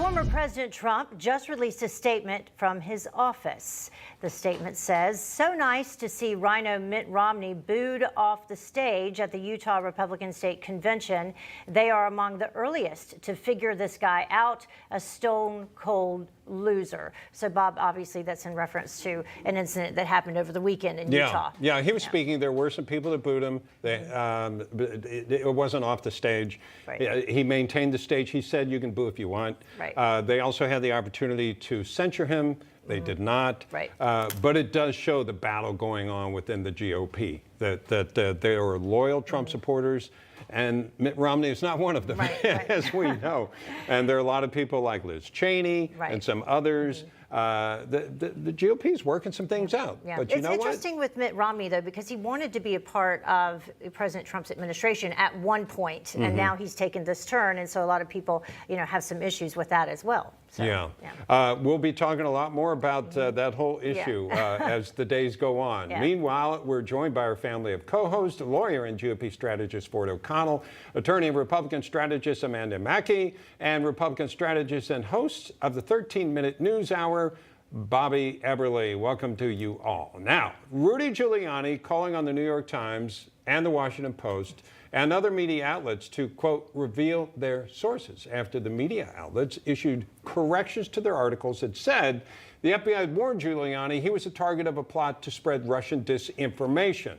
Former President Trump just released a statement from his office. The statement says, "So nice to see Rhino Mitt Romney booed off the stage at the Utah Republican State Convention. They are among the earliest to figure this guy out, a stone-cold loser." So, Bob, obviously that's in reference to an incident that happened over the weekend in Utah. Yeah, he was speaking. There were some people that booed him. It wasn't off the stage. Right. He maintained the stage. He said, you can boo if you want. Right. They also had the opportunity to censure him. They did not. Right. But it does show the battle going on within the GOP, that there are loyal Trump supporters, and Mitt Romney is not one of them, as we know. And there are a lot of people like Liz Cheney and some others. The GOP is working some things out. Yeah. But you know what? It's interesting with Mitt Romney, though, because he wanted to be a part of President Trump's administration at one point, and now he's taken this turn, and so a lot of people, have some issues with that as well. So, we'll be talking a lot more about that whole issue as the days go on. Meanwhile, we're joined by our family of co-hosts, lawyer and GOP strategist Ford O'Connell, attorney and Republican strategist Amanda Mackey, and Republican strategist and host of the 13-Minute News Hour, Bobby Eberle. Welcome to you all. Now, Rudy Giuliani calling on the New York Times and the Washington Post and other media outlets to, quote, reveal their sources after the media outlets issued corrections to their articles that said the FBI warned Giuliani he was a target of a plot to spread Russian disinformation.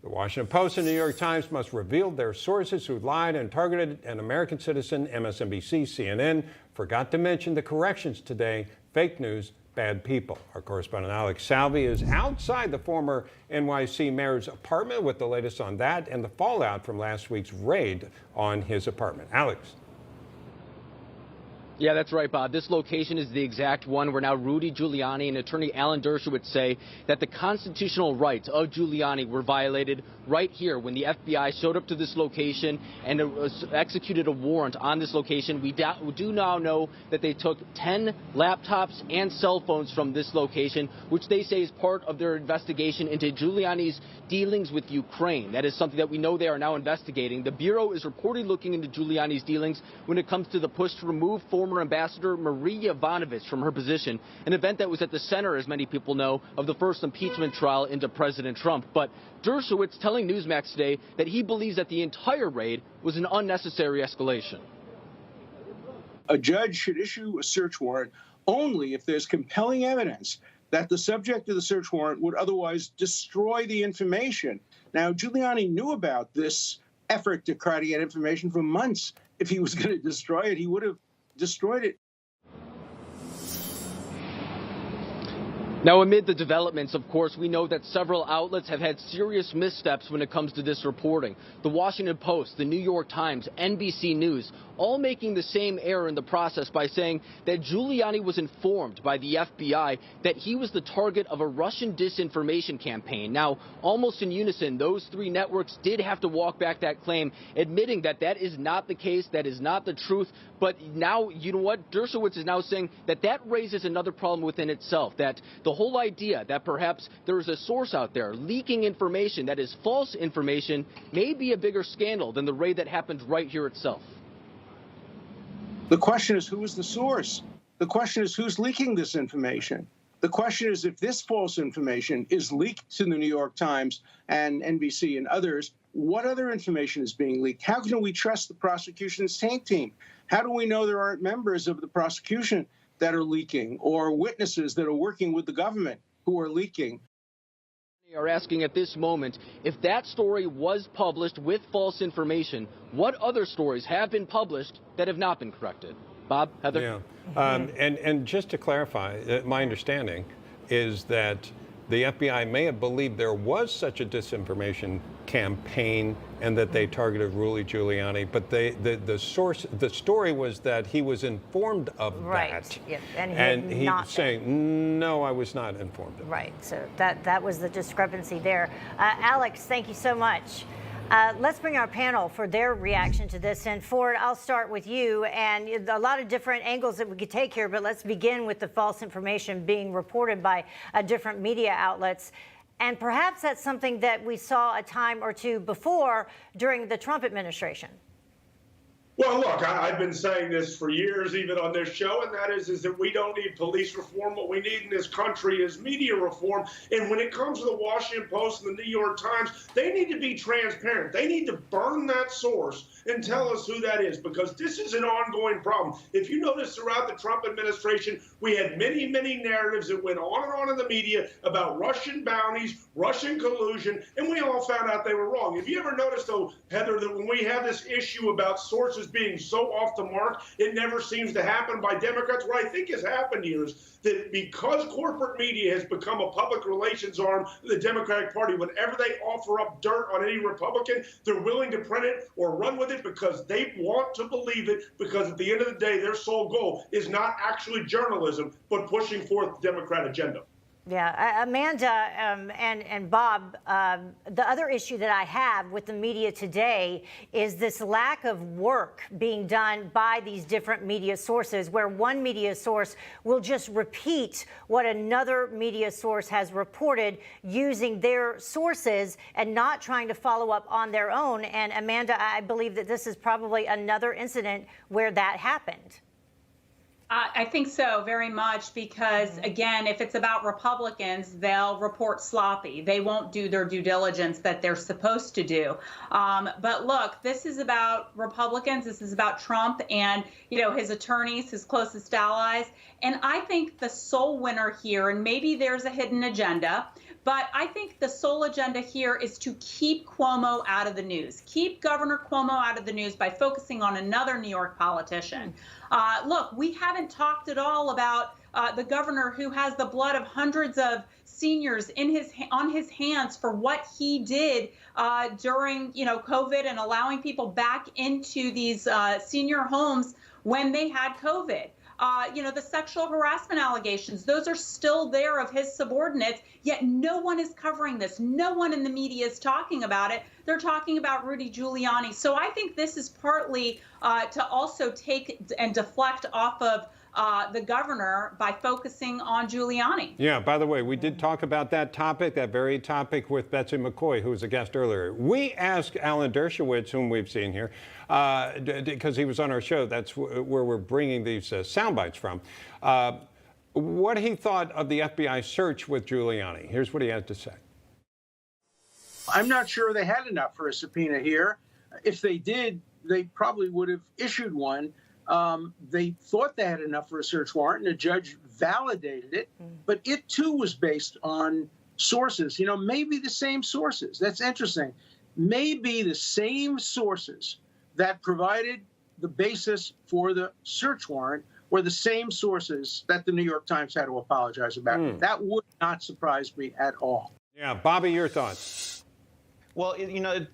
The Washington Post and New York Times must reveal their sources who lied and targeted an American citizen. MSNBC, CNN forgot to mention the corrections today. Fake news, bad people. Our correspondent Alex Salvi is outside the former NYC mayor's apartment with the latest on that and the fallout from last week's raid on his apartment. Alex. Yeah, that's right, Bob. This location is the exact one where now Rudy Giuliani and attorney Alan Dershowitz say that the constitutional rights of Giuliani were violated right here when the FBI showed up to this location and executed a warrant on this location. We do now know that they took 10 laptops and cell phones from this location, which they say is part of their investigation into Giuliani's dealings with Ukraine. That is something that we know they are now investigating. The Bureau is reportedly looking into Giuliani's dealings when it comes to the push to remove former Ambassador Maria Yovanovitch from her position, an event that was at the center, as many people know, of the first impeachment trial into President Trump. But Dershowitz telling Newsmax today that he believes that the entire raid was an unnecessary escalation. A judge should issue a search warrant only if there's compelling evidence that the subject of the search warrant would otherwise destroy the information. Now, Giuliani knew about this effort to try to get information for months. If he was going to destroy it, he would have destroyed it. Now, amid the developments, of course, we know that several outlets have had serious missteps when it comes to this reporting. The Washington Post, the New York Times, NBC News, all making the same error in the process by saying that Giuliani was informed by the FBI that he was the target of a Russian disinformation campaign. Now, almost in unison, those three networks did have to walk back that claim, admitting that that is not the case, that is not the truth. But now, you know what? Dershowitz is now saying that that raises another problem within itself, that the whole idea that perhaps there is a source out there leaking information that is false information may be a bigger scandal than the raid that happened right here itself. The question is, who is the source? The question is, who's leaking this information? The question is, if this false information is leaked to the New York Times and NBC and others, what other information is being leaked? How can we trust the prosecution's tank team? How do we know there aren't members of the prosecution that are leaking or witnesses that are working with the government who are leaking? Are asking at this moment, if that story was published with false information, what other stories have been published that have not been corrected? Bob, Heather? Yeah. And just to clarify, my understanding is that the FBI may have believed there was such a disinformation campaign and that they targeted Rudy Giuliani, but the story was that he was informed of that. Yep. And he's saying, no, I was not informed of Right. So that was the discrepancy there. Alex, thank you so much. Let's bring our panel for their reaction to this. And Ford, I'll start with you. And a lot of different angles that we could take here, but let's begin with the false information being reported by different media outlets. And perhaps that's something that we saw a time or two before during the Trump administration. Well, look, I've been saying this for years, even on this show, and that is that we don't need police reform. What we need in this country is media reform. And when it comes to the Washington Post and the New York Times, they need to be transparent. They need to burn that source and tell us who that is, because this is an ongoing problem. If you notice, throughout the Trump administration, we had many, many narratives that went on and on in the media about Russian bounties, Russian collusion, and we all found out they were wrong. Have you ever noticed, though, Heather, that when we have this issue about sources being so off the mark, it never seems to happen by Democrats? What I think has happened here is that because corporate media has become a public relations arm of the Democratic Party, whenever they offer up dirt on any Republican, they're willing to print it or run with it because they want to believe it, because at the end of the day, their sole goal is not actually journalism, but pushing forth the Democrat agenda. Yeah, Amanda and Bob, the other issue that I have with the media today is this lack of work being done by these different media sources, where one media source will just repeat what another media source has reported using their sources and not trying to follow up on their own. And Amanda, I believe that this is probably another incident where that happened. I think so, very much, because, again, if it's about Republicans, they'll report sloppy. They won't do their due diligence that they're supposed to do. But look, this is about Republicans. This is about Trump and, his attorneys, his closest allies. And I think the sole winner here, and maybe there's a hidden agenda, but I think the sole agenda here is to keep Cuomo out of the news, keep Governor Cuomo out of the news by focusing on another New York politician. Look, we haven't talked at all about the governor who has the blood of hundreds of seniors on his hands for what he did during COVID and allowing people back into these senior homes when they had COVID. The sexual harassment allegations, those are still there of his subordinates, yet no one is covering this. No one in the media is talking about it. They're talking about Rudy Giuliani. So I think this is partly to also take and deflect off of the governor by focusing on Giuliani. Yeah, by the way, we did talk about that very topic with Betsy McCoy, who was a guest earlier. We asked Alan Dershowitz, whom we've seen here, because he was on our show. That's where we're bringing these sound bites from. What he thought of the FBI search with Giuliani. Here's what he had to say. I'm not sure they had enough for a subpoena here. If they did, they probably would have issued one. They thought they had enough for a search warrant, and a judge validated it. But it, too, was based on sources, maybe the same sources. That's interesting. Maybe the same sources that provided the basis for the search warrant were the same sources that the New York Times had to apologize about. That would not surprise me at all. Yeah, Bobby, your thoughts? Well,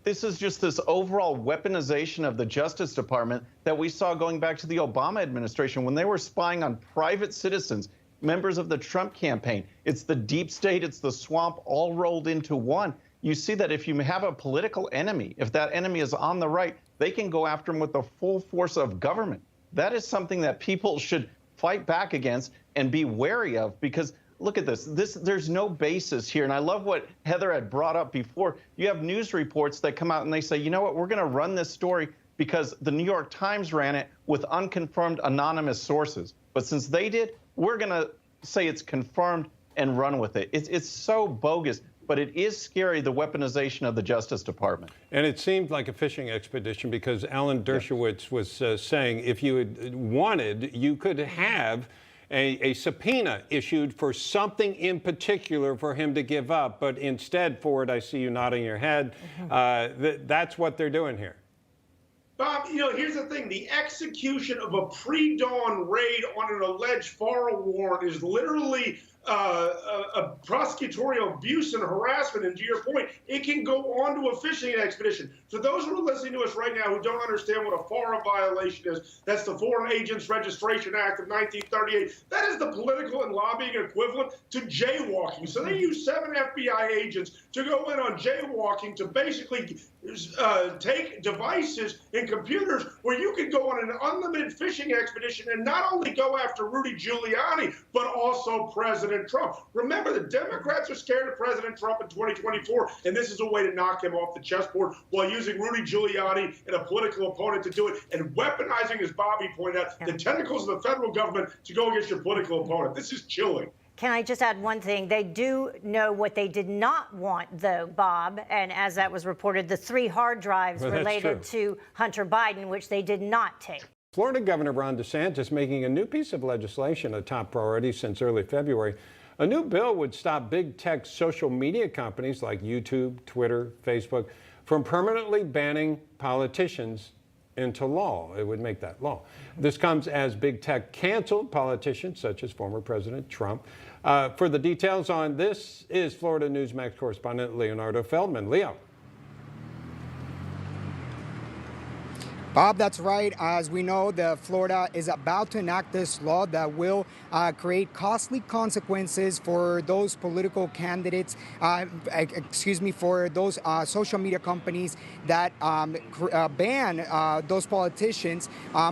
this is just this overall weaponization of the Justice Department that we saw going back to the Obama administration when they were spying on private citizens, members of the Trump campaign. It's the deep state, it's the swamp, all rolled into one. You see that if you have a political enemy, if that enemy is on the right, they can go after him with the full force of government. That is something that people should fight back against and be wary of, because look at this. There's no basis here. And I love what Heather had brought up before. You have news reports that come out and they say, you know what, we're going to run this story because the New York Times ran it with unconfirmed anonymous sources. But since they did, we're going to say it's confirmed and run with it. It's so bogus. But it is scary, the weaponization of the Justice Department. And it seemed like a fishing expedition, because Alan Dershowitz was saying if you had wanted, you could have a subpoena issued for something in particular for him to give up. But instead, Ford, I see you nodding your head, that's what they're doing here. Bob, here's the thing. The execution of a pre-dawn raid on an alleged FARA warrant is literally a prosecutorial abuse and harassment. And to your point, it can go on to a fishing expedition. For those who are listening to us right now who don't understand what a FARA violation is, that's the Foreign Agents Registration Act of 1938. That is the political and lobbying equivalent to jaywalking. So they use 7 FBI agents to go in on jaywalking to basically take devices and computers where you could go on an unlimited fishing expedition and not only go after Rudy Giuliani, but also President President Trump. Remember, the Democrats are scared of President Trump in 2024, and this is a way to knock him off the chessboard while using Rudy Giuliani and a political opponent to do it, and weaponizing, as Bobby pointed out, the tentacles of the federal government to go against your political opponent. This is chilling. Can I just add one thing? They do know what they did not want, though, Bob, and as that was reported, the 3 hard drives related to Hunter Biden, which they did not take. Florida Governor Ron DeSantis making a new piece of legislation a top priority since early February. A new bill would stop big tech social media companies like YouTube, Twitter, Facebook from permanently banning politicians into law. It would make that law. This comes as big tech canceled politicians such as former President Trump. For the details on this is Florida Newsmax correspondent Leonardo Feldman. Leo. Bob, that's right. As we know, Florida is about to enact this law that will create costly consequences for those political candidates, for those social media companies that ban those politicians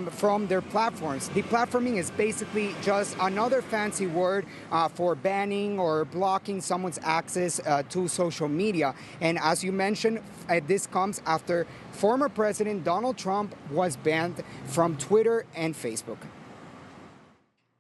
from their platforms. Deplatforming is basically just another fancy word for banning or blocking someone's access to social media. And as you mentioned, this comes after former President Donald Trump was banned from Twitter and Facebook.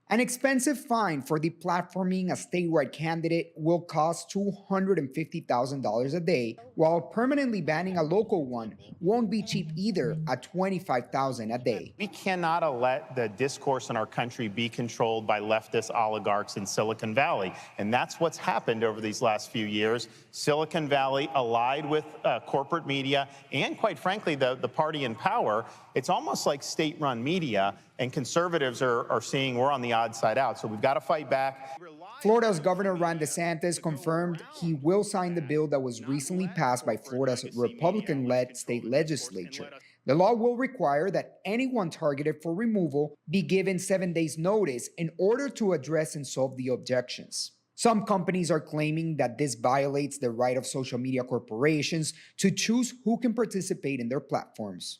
An expensive fine for deplatforming a statewide candidate will cost $250,000 a day, while permanently banning a local one won't be cheap either at $25,000 a day. We cannot let the discourse in our country be controlled by leftist oligarchs in Silicon Valley, and that's what's happened over these last few years. Silicon Valley allied with corporate media and, quite frankly, the party in power. It's almost like state-run media, and conservatives are seeing we're on the odd side out. So we've got to fight back. Florida's Governor Ron DeSantis confirmed he will sign the bill that was recently passed by Florida's Republican-led state legislature. The law will require that anyone targeted for removal be given 7 days' notice in order to address and solve the objections. Some companies are claiming that this violates the right of social media corporations to choose who can participate in their platforms.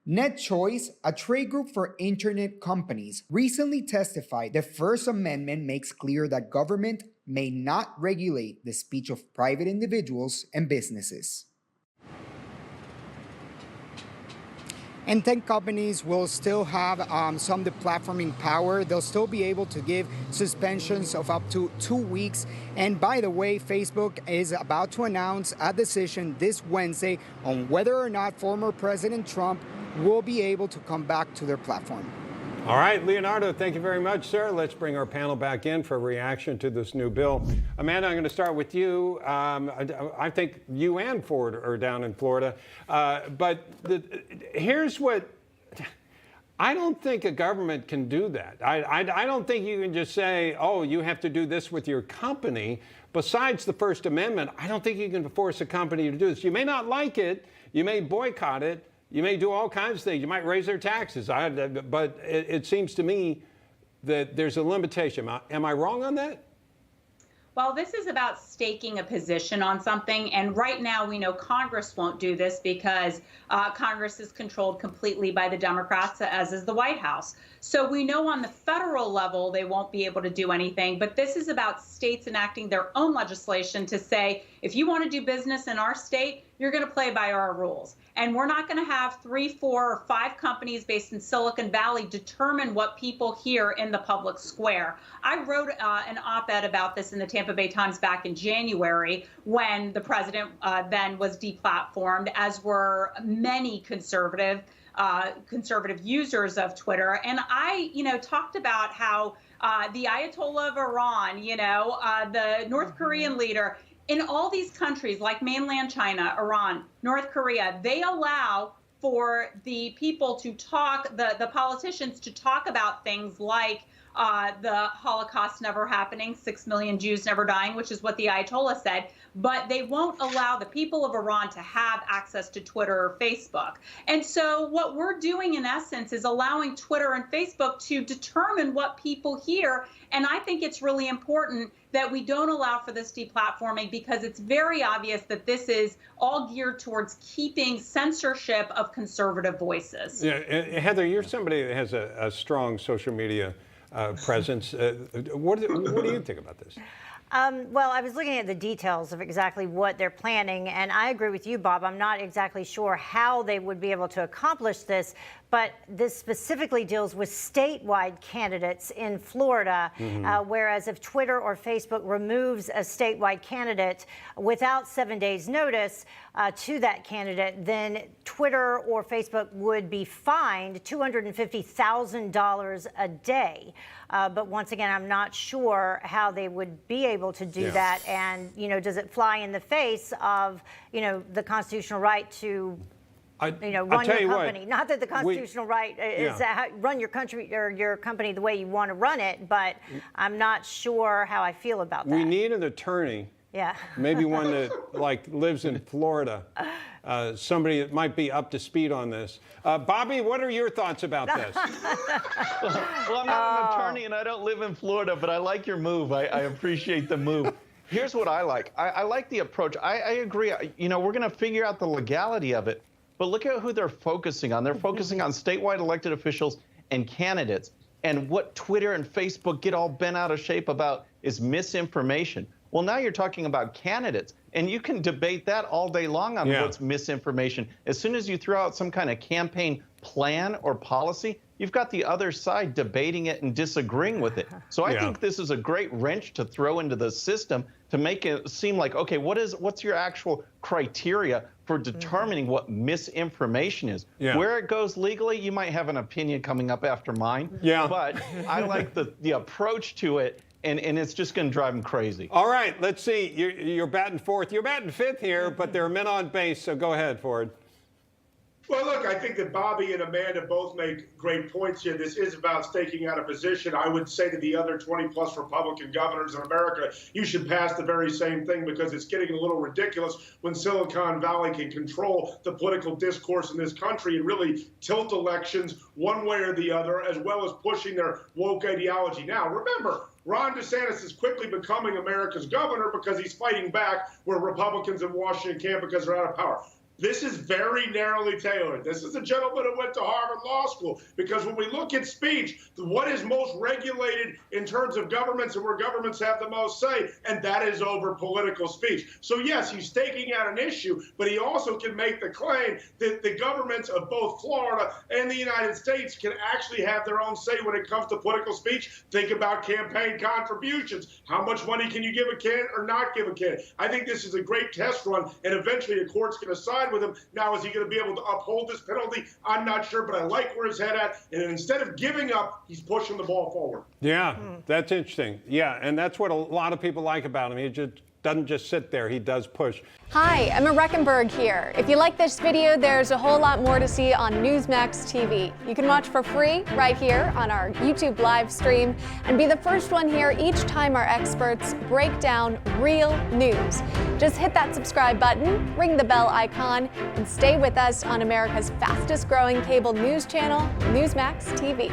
NetChoice, a trade group for internet companies, recently testified the First Amendment makes clear that government may not regulate the speech of private individuals and businesses. And tech companies will still have some deplatforming power. They'll still be able to give suspensions of up to 2 weeks. And by the way, Facebook is about to announce a decision this Wednesday on whether or not former President Trump will be able to come back to their platform. All right, Leonardo, thank you very much, sir. Let's bring our panel back in for a reaction to this new bill. Amanda, I'm going to start with you. I think you and Ford are down in Florida. But here's what, I don't think a government can do that. I don't think you can just say, oh, you have to do this with your company. Besides the First Amendment, I don't think you can force a company to do this. You may not like it. You may boycott it. You may do all kinds of things. You might raise their taxes. But it seems to me that there's a limitation. Am I wrong on that? Well, this is about staking a position on something. And right now, we know Congress won't do this because Congress is controlled completely by the Democrats, as is the White House. So we know on the federal level, they won't be able to do anything. But this is about states enacting their own legislation to say, if you want to do business in our state, you're going to play by our rules. And we're not going to have 3, 4, or 5 companies based in Silicon Valley determine what people hear in the public square. I wrote an op-ed about this in the Tampa Bay Times back in January when the president then was deplatformed, as were many conservative users of Twitter. And I, talked about how the Ayatollah of Iran, the North Korean leader, in all these countries like mainland China, Iran, North Korea, they allow for the people to talk, the politicians to talk about things like the Holocaust never happening, 6 million Jews never dying, which is what the Ayatollah said, but they won't allow the people of Iran to have access to Twitter or Facebook. And so what we're doing in essence is allowing Twitter and Facebook to determine what people hear. And I think it's really important that we don't allow for this deplatforming, because it's very obvious that this is all geared towards keeping censorship of conservative voices. Yeah, Heather, you're somebody that has a strong social media presence. What do you think about this? Well, I was looking at the details of exactly what they're planning, and I agree with you, Bob. I'm not exactly sure how they would be able to accomplish this, but this specifically deals with statewide candidates in Florida, whereas if Twitter or Facebook removes a statewide candidate without 7 days' notice to that candidate, then Twitter or Facebook would be fined $250,000 a day. But once again, I'm not sure how they would be able to do that. And, does it fly in the face of, the constitutional right to, run your company? Not that the constitutional right is run your country or your company the way you want to run it, but I'm not sure how I feel about that. We need an attorney. Yeah. Maybe one that lives in Florida. Somebody that might be up to speed on this. Bobby, what are your thoughts about this? Well, I'm not an attorney and I don't live in Florida, but I like your move. I appreciate the move. Here's what I like. I like the approach. I agree. We're going to figure out the legality of it, but look at who they're focusing on. They're focusing on statewide elected officials and candidates. And what Twitter and Facebook get all bent out of shape about is misinformation. Well, now you're talking about candidates, and you can debate that all day long on what's misinformation. As soon as you throw out some kind of campaign plan or policy, you've got the other side debating it and disagreeing with it. So I think this is a great wrench to throw into the system to make it seem like, okay, what's your actual criteria for determining what misinformation is? Where it goes legally, you might have an opinion coming up after mine. But I like the approach to it. And it's just going to drive them crazy. All right, let's see. You're batting fourth. You're batting fifth here, but there are men on base, so go ahead, Ford. Well, look, I think that Bobby and Amanda both make great points here. This is about staking out a position. I would say to the other 20-plus Republican governors in America, you should pass the very same thing because it's getting a little ridiculous when Silicon Valley can control the political discourse in this country and really tilt elections one way or the other, as well as pushing their woke ideology. Now, remember, Ron DeSantis is quickly becoming America's governor because he's fighting back where Republicans in Washington can't because they're out of power. This is very narrowly tailored. This is a gentleman who went to Harvard Law School, because when we look at speech, what is most regulated in terms of governments and where governments have the most say, and that is over political speech. So yes, he's staking out an issue, but he also can make the claim that the governments of both Florida and the United States can actually have their own say when it comes to political speech. Think about campaign contributions. How much money can you give a candidate or not give a candidate? I think this is a great test run, and eventually a court's going to side with him. Now, is he going to be able to uphold this penalty? I'm not sure, but I like where his head at. And instead of giving up, he's pushing the ball forward. Yeah, that's interesting. Yeah, and that's what a lot of people like about him. He just doesn't just sit there. He does push. Hi, Emma Reckenberg here. If you like this video, there's a whole lot more to see on Newsmax TV. You can watch for free right here on our YouTube live stream and be the first one here each time our experts break down real news. Just hit that subscribe button, ring the bell icon, and stay with us on America's fastest growing cable news channel, Newsmax TV.